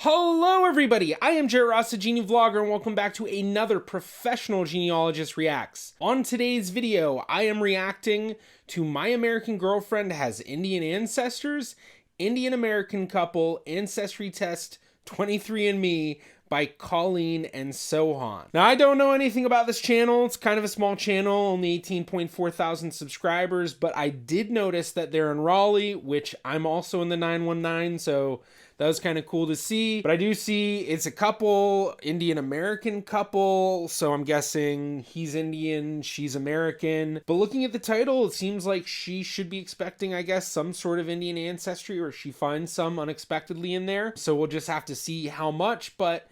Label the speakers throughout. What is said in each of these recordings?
Speaker 1: Hello everybody, I am Jared Ross, the Genie Vlogger, and welcome back to another Professional Genealogist Reacts. On today's video, I am reacting to My American Girlfriend Has Indian Ancestors, Indian American Couple, Ancestry Test, 23andMe by Colleen and Sohan. Now, I don't know anything about this channel. It's kind of a small channel, only 18.4 thousand subscribers, but I did notice that they're in Raleigh, which I'm also in the 919, so that was kind of cool to see. But I do see it's a couple, Indian American couple, so I'm guessing he's Indian, she's American. But looking at the title, it seems like she should be expecting, I guess, some sort of Indian ancestry, or she finds some unexpectedly in there. So we'll just have to see how much, but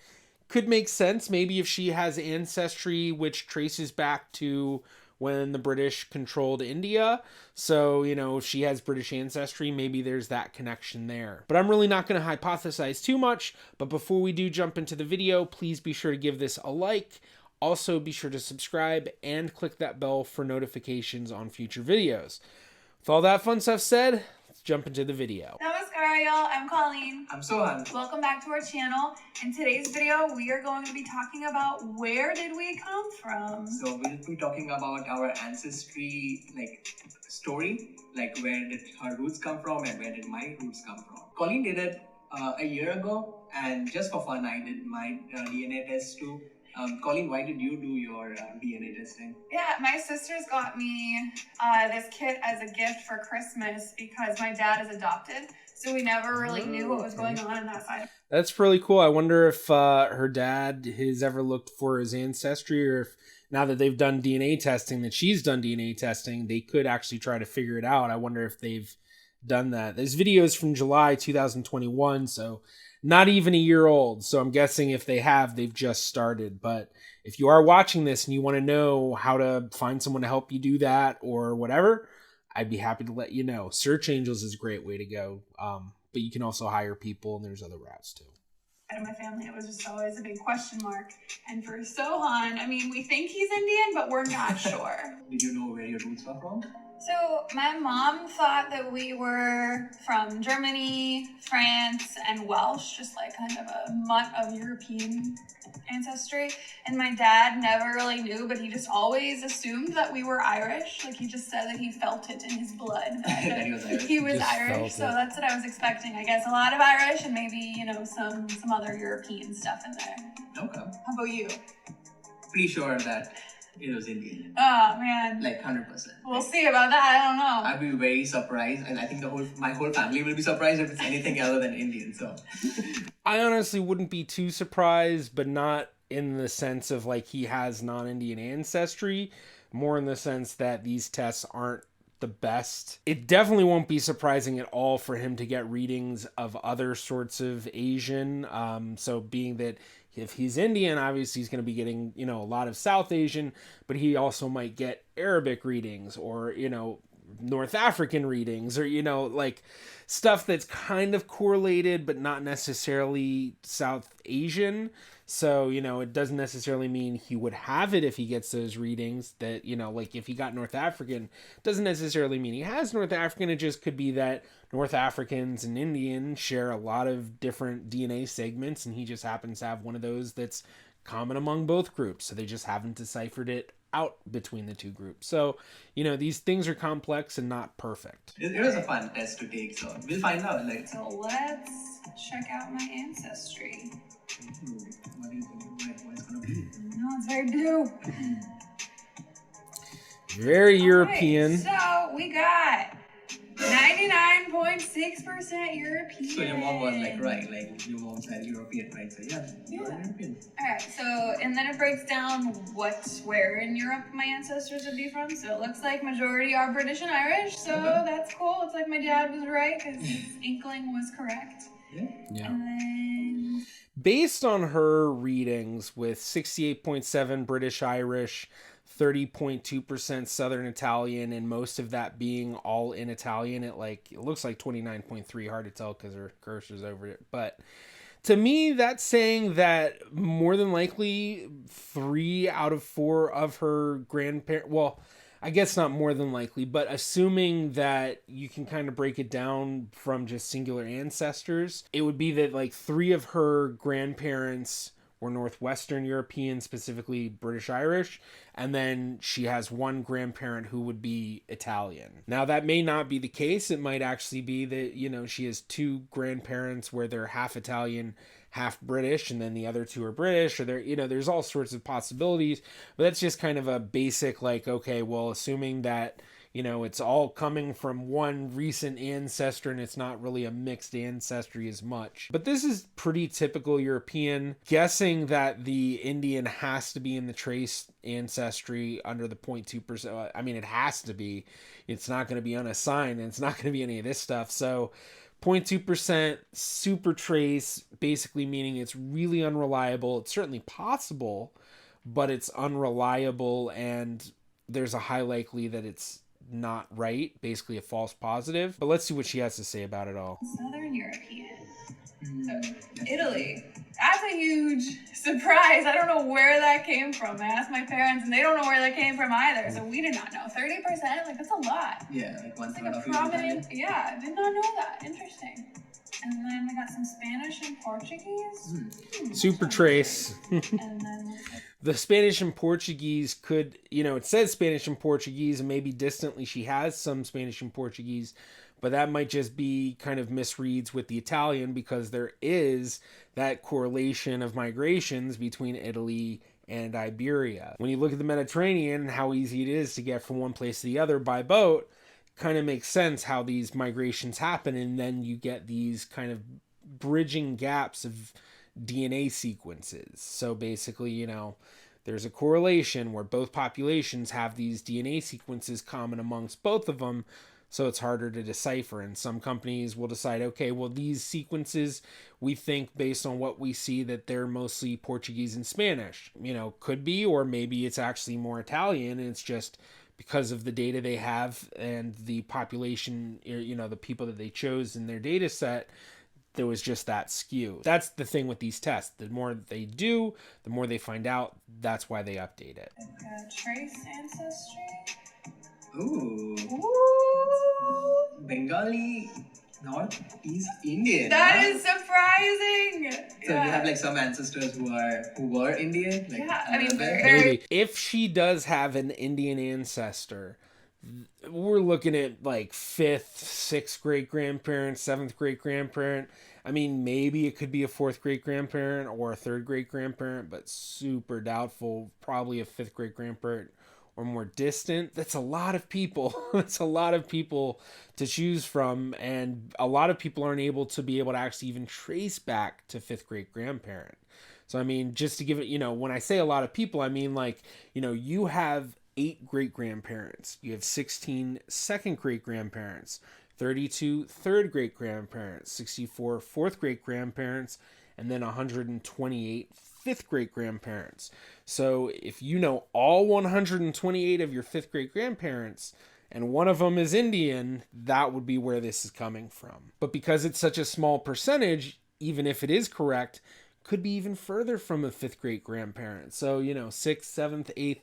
Speaker 1: could make sense. Maybe if she has ancestry which traces back to when the British controlled India. So, you know, if she has British ancestry, maybe there's that connection there. But I'm really not going to hypothesize too much. But before we do jump into the video, please be sure to give this a like. Also, be sure to subscribe and click that bell for notifications on future videos. With all that fun stuff said, let's jump into the video.
Speaker 2: Namaskar, y'all. I'm Colleen.
Speaker 3: I'm Sohan.
Speaker 2: Welcome back to our channel. In today's video, we are going to be talking about where did we come from.
Speaker 3: So we'll be talking about our ancestry, story, like where did her roots come from and where did my roots come from. Colleen did it a year ago, and just for fun, I did my DNA test too. Colleen, why did you do your DNA testing?
Speaker 2: Yeah, my sisters got me this kit as a gift for Christmas because my dad is adopted. So we never really knew what was going on that side.
Speaker 1: That's really cool. I wonder if her dad has ever looked for his ancestry, or if now that they've done DNA testing, that she's done DNA testing, they could actually try to figure it out. I wonder if they've done that. This video is from July 2021, so not even a year old. So I'm guessing if they have, they've just started. But if you are watching this and you want to know how to find someone to help you do that or whatever, I'd be happy to let you know. Search Angels is a great way to go. But you can also hire people, and there's other routes too.
Speaker 2: Out of my family, it was just always a big question mark. And for Sohan, I mean, we think he's Indian, but we're not sure.
Speaker 3: Did you know where your roots are from?
Speaker 2: So my mom thought that we were from Germany, France, and Welsh, just like kind of a mutt of European ancestry. And my dad never really knew, but he just always assumed that we were Irish. Like he just said that he felt it in his blood.
Speaker 3: That he was Irish.
Speaker 2: He was Irish, so that's what I was expecting. I guess a lot of Irish and maybe, you know, some other European stuff in there.
Speaker 3: Okay.
Speaker 2: How about you?
Speaker 3: Pretty sure that it was Indian.
Speaker 2: Oh man.
Speaker 3: Like 100%.
Speaker 2: We'll see about that. I don't know.
Speaker 3: I'd be very surprised, and I think my whole family will be surprised if it's anything other than Indian. So
Speaker 1: I honestly wouldn't be too surprised, but not in the sense of like he has non-Indian ancestry, more in the sense that these tests aren't the best. It definitely won't be surprising at all for him to get readings of other sorts of Asian. So being that if he's Indian, obviously he's going to be getting, you know, a lot of South Asian, but he also might get Arabic readings or, you know, North African readings, or, you know, like stuff that's kind of correlated but not necessarily South Asian. So, you know, it doesn't necessarily mean he would have it if he gets those readings. That, you know, like if he got North African, doesn't necessarily mean he has North African. It just could be that North Africans and Indians share a lot of different DNA segments, and he just happens to have one of those that's common among both groups. So they just haven't deciphered it out between the two groups. So, you know, these things are complex and not perfect.
Speaker 3: it was a fun test to take, so we'll find out.
Speaker 2: So let's check out my ancestry.
Speaker 3: What do you think? What it's gonna be?
Speaker 2: No, it's very blue.
Speaker 1: Very European.
Speaker 2: So we got 99.6% European.
Speaker 3: So your mom was right, like your mom said European, right? So yeah. You're European.
Speaker 2: Alright, so, and then it breaks down where in Europe my ancestors would be from. So it looks like majority are British and Irish, so that's cool. It's like my dad was right, because his inkling was correct.
Speaker 1: Yeah.
Speaker 2: And then
Speaker 1: based on her readings with 68.7 British Irish, 30.2% Southern Italian, and most of that being all in Italian, it looks like 29.3, hard to tell because her cursor's over it. But to me, that's saying that more than likely 3 out of 4 of her grandparents, well, I guess not more than likely, but assuming that you can kind of break it down from just singular ancestors, it would be that like 3 of her grandparents were Northwestern European, specifically British Irish, and then she has 1 grandparent who would be Italian. Now, that may not be the case. It might actually be that, you know, she has 2 grandparents where they're half Italian, half British, and then the other 2 are British, or they're, you know, there's all sorts of possibilities, but that's just kind of a basic, like, okay, well, assuming that, you know, it's all coming from one recent ancestor and it's not really a mixed ancestry as much. But this is pretty typical European. Guessing that the Indian has to be in the trace ancestry under the 0.2%. I mean, it has to be. It's not going to be unassigned, and it's not going to be any of this stuff. So 0.2% super trace, basically meaning it's really unreliable. It's certainly possible, but it's unreliable, and there's a high likely that it's not right, basically a false positive. But let's see what she has to say about it all.
Speaker 2: Southern European. Italy. That's a huge surprise. I don't know where that came from. I asked my parents and they don't know where that came from either. So we did not know. 30%? Like, that's a lot.
Speaker 3: Yeah, like one
Speaker 2: It's
Speaker 3: third
Speaker 2: like a
Speaker 3: of
Speaker 2: prominent, yeah, I did not know that. Interesting. And then we got some Spanish and Portuguese.
Speaker 1: Super trace.
Speaker 2: And then
Speaker 1: The Spanish and Portuguese could, you know, it says Spanish and Portuguese, and maybe distantly she has some Spanish and Portuguese, but that might just be kind of misreads with the Italian, because there is that correlation of migrations between Italy and Iberia. When you look at the Mediterranean and how easy it is to get from one place to the other by boat, kind of makes sense how these migrations happen, and then you get these kind of bridging gaps of DNA sequences. So basically, you know, there's a correlation where both populations have these DNA sequences common amongst both of them, so it's harder to decipher. And some companies will decide, okay, well, these sequences, we think based on what we see that they're mostly Portuguese and Spanish. You know, could be, or maybe it's actually more Italian, and it's just because of the data they have and the population, you know, the people that they chose in their data set, there was just that skew. That's the thing with these tests. The more they do, the more they find out. That's why they update it.
Speaker 2: trace ancestry.
Speaker 3: Ooh.
Speaker 2: Ooh.
Speaker 3: Bengali, Northeast Indian.
Speaker 2: That
Speaker 3: huh?
Speaker 2: is surprising.
Speaker 3: So you have like some ancestors who were Indian. Like,
Speaker 2: Yeah, I mean,
Speaker 3: there?
Speaker 2: very-
Speaker 1: Maybe. If she does have an Indian ancestor, we're looking at like 5th, 6th great grandparent, 7th great grandparent. I mean, maybe it could be a 4th great grandparent or a 3rd great grandparent, but super doubtful. Probably a 5th great grandparent or more distant. That's a lot of people. That's a lot of people to choose from, and a lot of people aren't able to actually even trace back to 5th great grandparent. So I mean, just to give it, you know, when I say a lot of people, I mean, like, you know, you have 8 great grandparents, you have 16 second great grandparents, 32 third great grandparents, 64 4th great grandparents, and then 128 5th great grandparents. So if you know all 128 of your 5th great grandparents and one of them is Indian, that would be where this is coming from. But because it's such a small percentage, even if it is correct, could be even further from a 5th great grandparent. So, you know, 6th, 7th, 8th,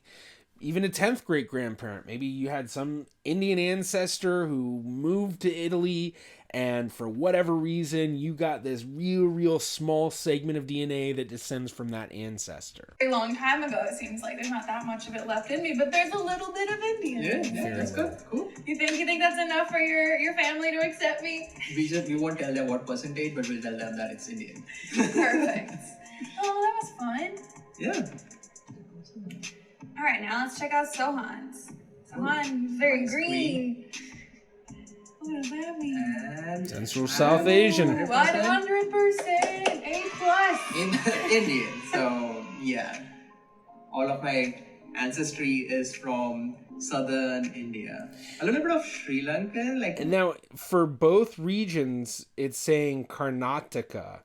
Speaker 1: even a 10th great grandparent. Maybe you had some Indian ancestor who moved to Italy, and for whatever reason, you got this real small segment of DNA that descends from that ancestor.
Speaker 2: A long time ago, it seems like there's not that much of it left in me, but there's a little bit of Indian.
Speaker 3: Yeah, that's good. Cool.
Speaker 2: You think that's enough for your family to accept me?
Speaker 3: We won't tell them what percentage, but we'll tell them that it's Indian.
Speaker 2: Perfect. Oh, that was fun.
Speaker 3: Yeah.
Speaker 2: All right, now let's check out Sohan's. Sohan is very green. What does that mean?
Speaker 3: And
Speaker 1: Central South Asian.
Speaker 2: 100%, A+.
Speaker 3: in Indian. So yeah, all of my ancestry is from southern India. A little bit of Sri Lankan, like.
Speaker 1: And now, for both regions, it's saying Karnataka.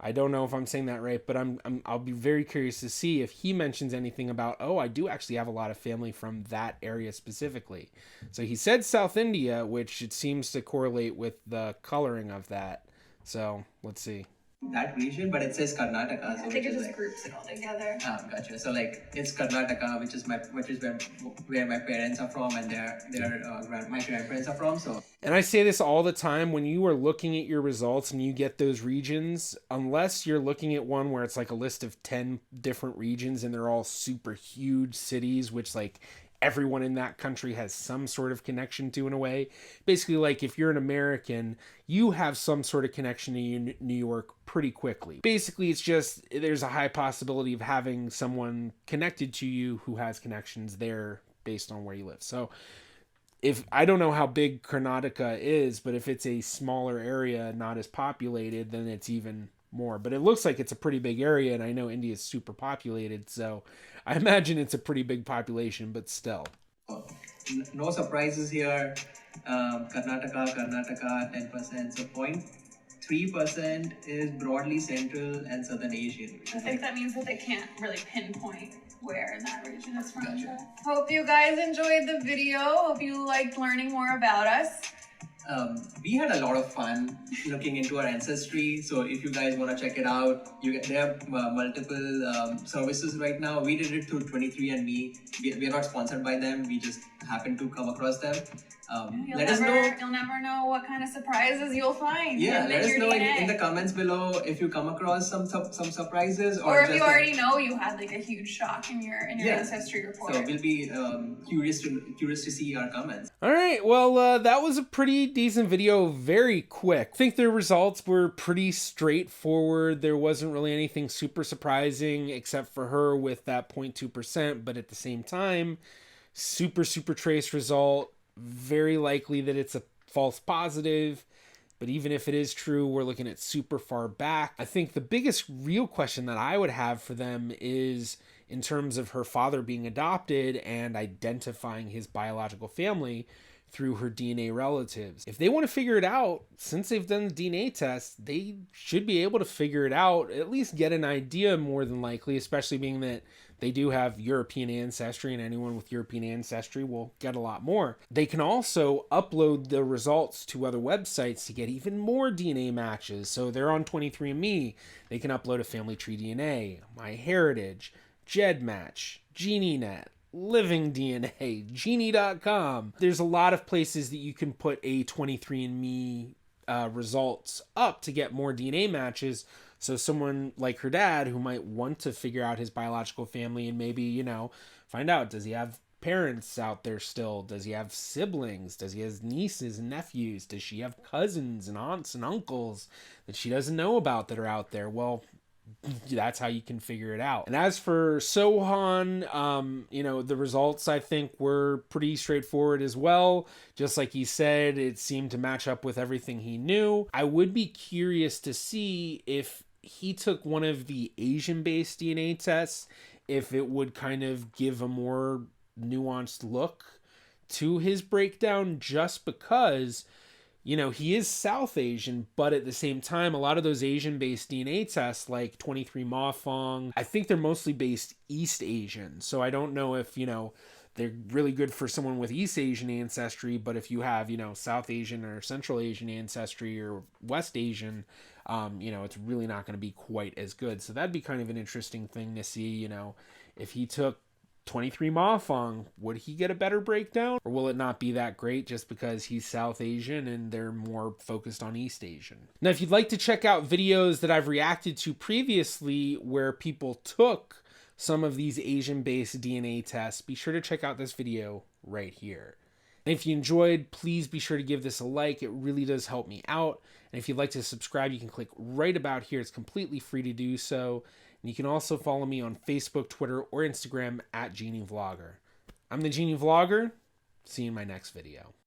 Speaker 1: I don't know if I'm saying that right, but I'll be very curious to see if he mentions anything about, oh, I do actually have a lot of family from that area specifically. So he said South India, which it seems to correlate with the coloring of that. So let's see.
Speaker 3: that region, but it says Karnataka.
Speaker 2: I
Speaker 3: So
Speaker 2: think it
Speaker 3: which is
Speaker 2: just groups it all together.
Speaker 3: gotcha. So like it's Karnataka, which is where my parents are from, and my grandparents are from. So
Speaker 1: And I say this all the time, when you are looking at your results and you get those regions, unless you're looking at one where it's like a list of 10 different regions and they're all super huge cities, which like everyone in that country has some sort of connection to in a way. Basically, like if you're an American, you have some sort of connection to New York pretty quickly. Basically, it's just there's a high possibility of having someone connected to you who has connections there based on where you live. So if I don't know how big Karnataka is, but if it's a smaller area, not as populated, then it's even more. But it looks like it's a pretty big area, and I know India is super populated, so I imagine it's a pretty big population, but still.
Speaker 3: no surprises here. Karnataka, 10%. So 0.3% is broadly Central and Southern Asian.
Speaker 2: I think that means that they can't really pinpoint where in that region it's from.
Speaker 3: Gotcha.
Speaker 2: Hope you guys enjoyed the video. Hope you liked learning more about us.
Speaker 3: We had a lot of fun looking into our ancestry. So if you guys want to check it out, there are multiple services right now. We did it through 23andMe. We are not sponsored by them. We just happened to come across them. Let us know.
Speaker 2: You'll never know what kind of surprises you'll find.
Speaker 3: Yeah, let us know
Speaker 2: DNA.
Speaker 3: in the comments below if you come across some surprises,
Speaker 2: or if you already know you had like a huge shock in your
Speaker 3: Yeah.
Speaker 2: ancestry report.
Speaker 3: So we'll be curious to see our comments.
Speaker 1: All right, well, that was a pretty decent video, very quick. I think the results were pretty straightforward. There wasn't really anything super surprising except for her with that 0.2%, but at the same time, super trace result. Very likely that it's a false positive, but even if it is true, we're looking at super far back. I think the biggest real question that I would have for them is in terms of her father being adopted and identifying his biological family through her DNA relatives. If they want to figure it out, since they've done the DNA test, they should be able to figure it out, at least get an idea more than likely, especially being that they do have European ancestry, and anyone with European ancestry will get a lot more. They can also upload the results to other websites to get even more DNA matches. So they're on 23andMe. They can upload a family tree DNA, MyHeritage, GEDmatch, GenieNet, Living DNA, Genie.com. There's a lot of places that you can put a 23andMe results up to get more DNA matches. So someone like her dad who might want to figure out his biological family and maybe, find out, does he have parents out there still? Does he have siblings? Does he have nieces and nephews? Does she have cousins and aunts and uncles that she doesn't know about that are out there? Well, that's how you can figure it out. And as for Sohan, the results I think were pretty straightforward as well. Just like he said, it seemed to match up with everything he knew. I would be curious to see if he took one of the Asian-based DNA tests, if it would kind of give a more nuanced look to his breakdown, just because he is South Asian, but at the same time, a lot of those Asian-based DNA tests, like 23 I think they're mostly based East Asian. So I don't know if, they're really good for someone with East Asian ancestry, but if you have, South Asian or Central Asian ancestry or West Asian, it's really not going to be quite as good. So that'd be kind of an interesting thing to see, if he took 23 would he get a better breakdown, or will it not be that great just because he's South Asian and they're more focused on East Asian? Now, if you'd like to check out videos that I've reacted to previously where people took some of these Asian-based DNA tests, be sure to check out this video right here. And if you enjoyed, please be sure to give this a like. It really does help me out. And if you'd like to subscribe, you can click right about here. It's completely free to do so. And you can also follow me on Facebook, Twitter, or Instagram @GenieVlogger. I'm the Genie Vlogger. See you in my next video.